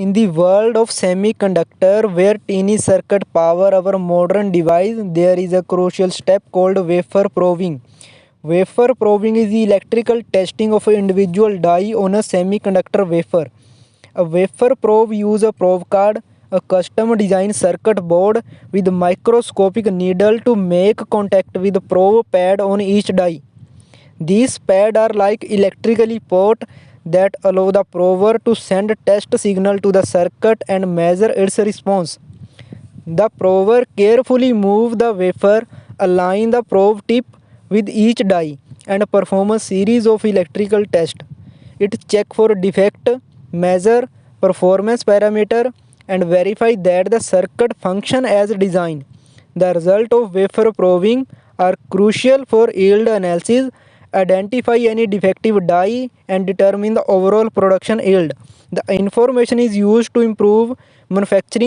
In the world of semiconductor, where tiny circuit power our modern device, there is a crucial step called wafer probing. Wafer probing is the electrical testing of an individual die on a semiconductor wafer. A wafer probe uses a probe card, a custom designed circuit board with microscopic needle to make contact with the probe pad on each die. These pads are like electrically port that allow the prober to send test signal to the circuit and measure its response. The prober carefully moves the wafer, align the probe tip with each die, and perform a series of electrical tests. It checks for defect, measure performance parameter, and verify that the circuit function as designed. The result of wafer probing are crucial for yield analysis, identify any defective die, and determine the overall production yield. The information is used to improve manufacturing